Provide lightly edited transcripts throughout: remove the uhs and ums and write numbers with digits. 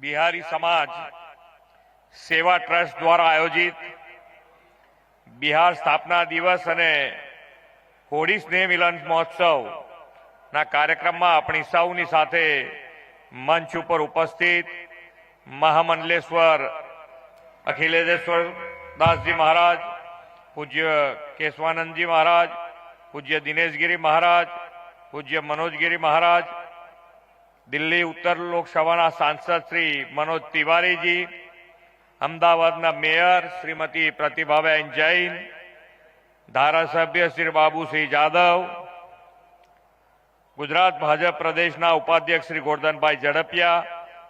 બિહારી સમાજ સેવા ટ્રસ્ટ દ્વારા આયોજિત બિહાર સ્થાપના દિવસ અને હોળી સ્નેહ મિલન મહોત્સવના કાર્યક્રમમાં આપણી સૌની સાથે મંચ ઉપર ઉપસ્થિત મહામંડલેશ્વર અખિલેશ્વર દાસજી મહારાજ, પૂજ્ય કેશવાનંદજી મહારાજ, પૂજ્ય દિનેશગીરી મહારાજ, પૂજ્ય મનોજગીરી મહારાજ, દિલ્હી ઉત્તર લોકસભાના સાંસદ શ્રી મનોજ તિવારીજી, અમદાવાદના મેયર શ્રીમતી પ્રતિભાબેન જૈન, ધારાસભ્ય શ્રી બાબુસિંહ જાદવ, ગુજરાત ભાજપ પ્રદેશના ઉપાધ્યક્ષ શ્રી ગોરધનભાઈ ઝડપિયા,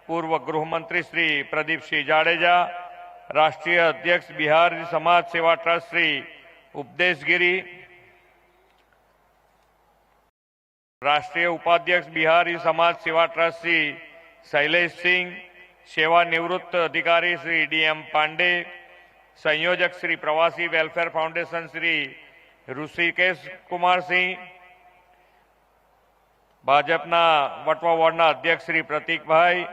પૂર્વ ગૃહમંત્રી શ્રી પ્રદીપસિંહ જાડેજા, રાષ્ટ્રીય અધ્યક્ષ બિહાર સમાજ સેવા ટ્રસ્ટ શ્રી ઉપદેશગીરી, રાષ્ટ્રીય ઉપાધ્યક્ષ બિહારી સમાજ સેવા ટ્રસ્ટ શ્રી શૈલેષસિંહ, સેવા નિવૃત્ત અધિકારી શ્રી ડીએમ પાંડે, સંયોજક શ્રી પ્રવાસી વેલફેર ફાઉન્ડેશન શ્રી ઋષિકેશ કુમારસિંહ, ભાજપના વટવા વોર્ડના અધ્યક્ષ શ્રી પ્રતિકભાઈ,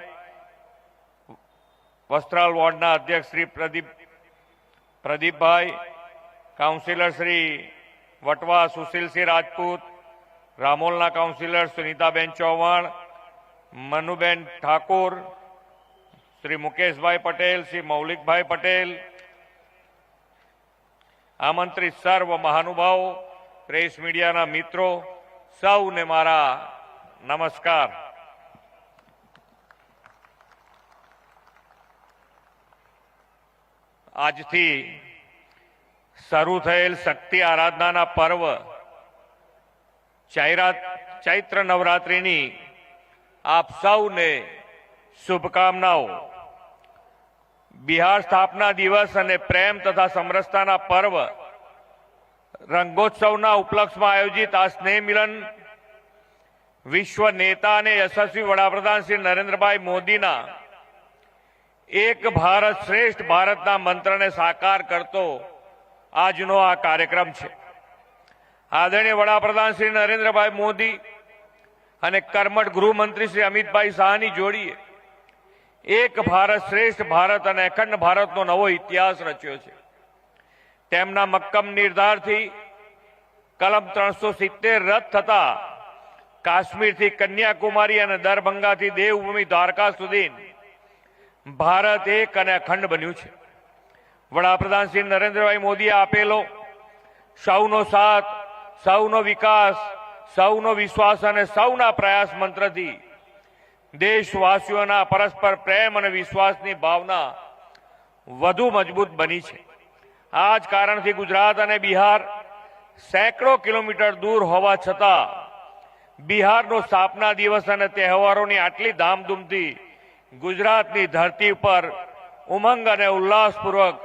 વસ્ત્રાલ વોર્ડના અધ્યક્ષ શ્રી પ્રદીપભાઈ, કાઉન્સિલર શ્રી વટવા સુશીલસિંહ રાજપૂત, રામોલના કાઉન્સિલર સુનીતાબેન ચૌહાણ, મનુબેન ઠાકોર, શ્રી મુકેશભાઈ પટેલ, શ્રી મૌલિકભાઈ પટેલ, આમંત્રિત સર્વ મહાનુભાવો, પ્રેસ મીડિયાના મિત્રો, સૌને મારા નમસ્કાર. આજથી શરૂ થયેલ શક્તિ આરાધનાના પર્વ ચૈત્ર નવરાત્રિની આપ સૌને શુભકામનાઓ. બિહાર સ્થાપના દિવસ અને પ્રેમ તથા સમરસતાના પર્વ રંગોત્સવના ઉપલક્ષમાં આયોજિત આ સ્નેહ મિલન વિશ્વ નેતા અને યશસ્વી વડાપ્રધાન શ્રી નરેન્દ્રભાઈ મોદીના એક ભારત શ્રેષ્ઠ ભારતના મંત્રને સાકાર કરતો આજનો આ કાર્યક્રમ છે. આદરણીય વડાપ્રધાન શ્રી નરેન્દ્રભાઈ મોદી અને કર્મઠ ગૃહમંત્રી શ્રી અમિતભાઈ શાહની જોડીએ એક ભારત શ્રેષ્ઠ ભારત અને અખંડ ભારતનો નવો ઇતિહાસ રચ્યો છે. તેમના મક્કમ નિર્ધારથી કલમ 370 રદ થતા કાશ્મીરથી કન્યાકુમારી અને દરભંગાથી દેવભૂમિ દ્વારકા સુધી ભારત એક અને અખંડ બન્યું છે. વડાપ્રધાન શ્રી નરેન્દ્રભાઈ મોદીએ આપેલો સૌનો સાથ, સૌનો વિકાસ, સૌનો વિશ્વાસ અને સૌના પ્રયાસ મંત્રથી દેશવાસીઓના પરસ્પર પ્રેમ અને વિશ્વાસની ભાવના વધુ મજબૂત બની છે. આ જ કારણથી ગુજરાત અને બિહાર સેંકડો કિલોમીટર દૂર હોવા છતાં બિહારનો સ્થાપના દિવસ અને તહેવારોની આટલી ધામધૂમથી ગુજરાતની ધરતી પર ઉમંગ અને ઉલ્લાસપૂર્વક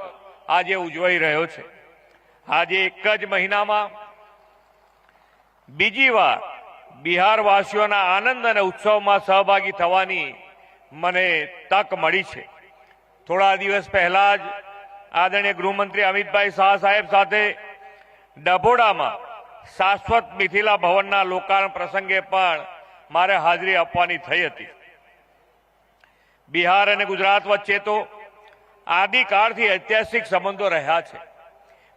આજે ઉજવાઈ રહ્યો છે. આજે એક જ મહિનામાં બીજી વાર બિહારવાસીઓના આનંદ અને ઉત્સવમાં સહભાગી થવાની મને તક મળી છે. થોડા દિવસ પહેલા જ આદરણીય ગૃહમંત્રી અમિતભાઈ શાહ સાહેબ સાથે ડભોડામાં શાશ્વત મિથિલા ભવનના લોકાર્પણ પ્રસંગે પણ મારે હાજરી આપવાની થઈ હતી. બિહાર અને ગુજરાત વચ્ચે તો આદિકાળથી ઐતિહાસિક સંબંધો રહ્યા છે.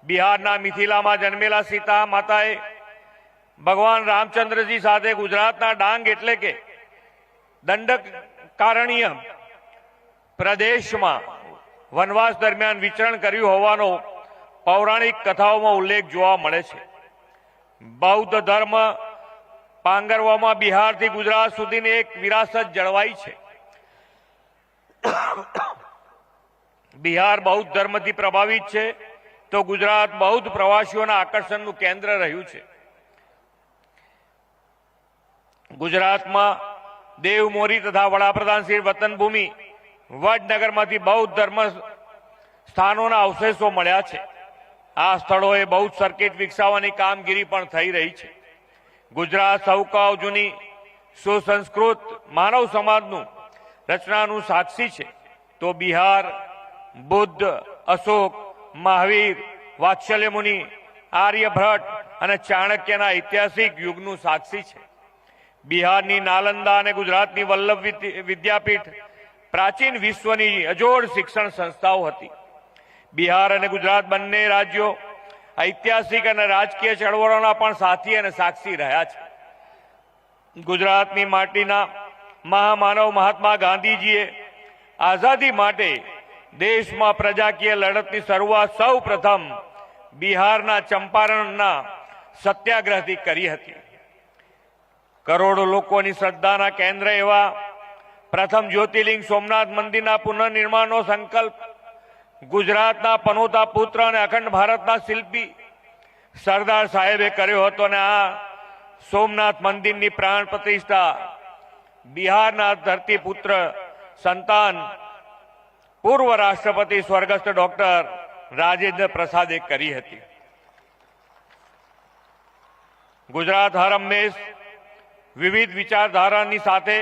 બિહારના મિથિલામાં જન્મેલા સીતા માતાએ ભગવાન રામચંદ્રજી સાથે ગુજરાતના ડાંગ એટલે કે દંડકારણ્ય પ્રદેશમાં વનવાસ દરમિયાન વિચરણ કર્યું હોવાનો પૌરાણિક કથાઓમાં ઉલ્લેખ જોવા મળે છે. બૌદ્ધ ધર્મ પાંગરવામાં બિહારથી ગુજરાત સુધીની એક વિરાસત જળવાઈ છે. બિહાર બૌદ્ધ ધર્મથી પ્રભાવિત છે તો ગુજરાત બૌદ્ધ પ્રવાસીઓના આકર્ષણનું કેન્દ્ર રહ્યું છે. ગુજરાતમાં દેવમોરી તથા વડાપ્રધાન શ્રી વતનભૂમિ વડનગરમાંથી બૌદ્ધ ધર્મ સ્થાનોના અવશેષો મળ્યા છે. આ સ્થળોએ બૌદ્ધ સર્કિટ વિકસાવવાની કામગીરી પણ થઈ રહી છે. ગુજરાત સૌકાવ જૂની સુસંસ્કૃત માનવ સમાજનું રચનાનું સાક્ષી છે તો બિહાર બુદ્ધ, અશોક, મહાવીર, વાત્સલ્ય મુનિ, આર્યભટ્ટ અને ચાણક્યના ઐતિહાસિક યુગનું સાક્ષી છે. બિહારની નાલંદા અને ગુજરાતની વલ્લભ વિદ્યાપીઠ પ્રાચીન વિશ્વની અજોડ શિક્ષણ સંસ્થાઓ હતી. બિહાર અને ગુજરાત બંને રાજ્યો ઐતિહાસિક અને રાજકીય ચળવળોના પણ સાથી અને સાક્ષી રહ્યા છે. ગુજરાતની માટીના મહામાનવ મહાત્મા ગાંધીજીએ આઝાદી માટે દેશમાં પ્રજાકીય લડતની શરૂઆત સૌ પ્રથમ બિહારના ચંપારણના સત્યાગ્રહથી કરી હતી. કરોડો લોકોની શ્રદ્ધાના કેન્દ્ર એવા પ્રથમ જ્યોતિર્લિંગ સોમનાથ મંદિરના પુનઃનિર્માણનો સંકલ્પ ગુજરાતના પનોતા પુત્ર અને અખંડ ભારતના શિલ્પી સરદાર સાહેબે કર્યો હતો અને આ સોમનાથ મંદિરની પ્રાણ પ્રતિષ્ઠા બિહારના ધરતીપુત્ર સંતાન પૂર્વ રાષ્ટ્રપતિ સ્વર્ગસ્થ ડોક્ટર રાજેન્દ્ર પ્રસાદે કરી હતી. ગુજરાત હર હંમેશ વિવિધ વિચારધારાની સાથે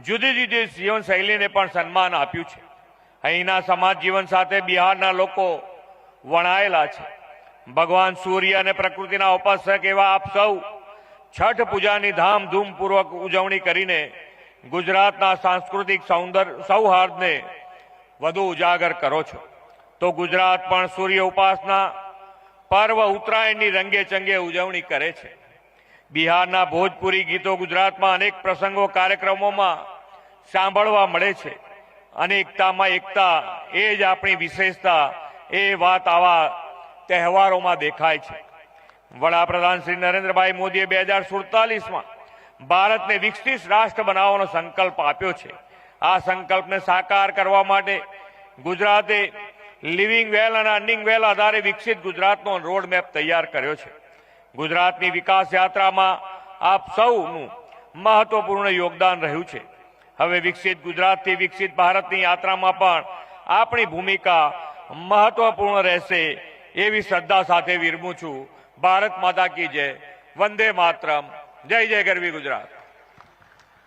જુદી જુદી જીવનશૈલીને પણ સન્માન આપ્યું છે. અહીંના સમાજ જીવન સાથે બિહારના લોકો વણાયેલા છે. ભગવાન સૂર્ય અને પ્રકૃતિના ઉપાસક એવા આપ સૌ છઠ પૂજાની ધામધૂમપૂર્વક ઉજવણી કરીને ગુજરાતના સાંસ્કૃતિક સૌહાર્દને વધુ ઉજાગર કરો છો. તો ગુજરાત પણ સૂર્ય ઉપાસના પર્વ ઉત્તરાયણની રંગે ચંગે ઉજવણી કરે છે. બિહારના ભોજપુરી ગીતો ગુજરાતમાં અનેક પ્રસંગો કાર્યક્રમોમાં સાંભળવા મળે છે. અનેકતામાં એકતા એ જ આપણી વિશેષતા, એ વાત આવા તહેવારોમાં દેખાય છે. વડાપ્રધાન શ્રી નરેન્દ્રભાઈ મોદીએ 2047માં ભારતને વિકસિત રાષ્ટ્ર બનાવવાનો સંકલ્પ આપ્યો છે. આ સંકલ્પને સાકાર કરવા માટે ગુજરાતે લિવિંગ વેલ અને અર્નિંગ વેલ આધારે વિકસિત ગુજરાતનો રોડમેપ તૈયાર કર્યો છે. ગુજરાતની વિકાસ યાત્રામાં આપ સૌનું મહત્વપૂર્ણ યોગદાન રહ્યું છે. હવે વિકસિત ગુજરાતથી વિકસિત ભારતની યાત્રામાં પણ આપણી ભૂમિકા મહત્વપૂર્ણ રહેશે એવી શ્રદ્ધા સાથે વિરમું છું. ભારત માતા કી જય. વંદે માતરમ. જય જય ગરવી ગુજરાત.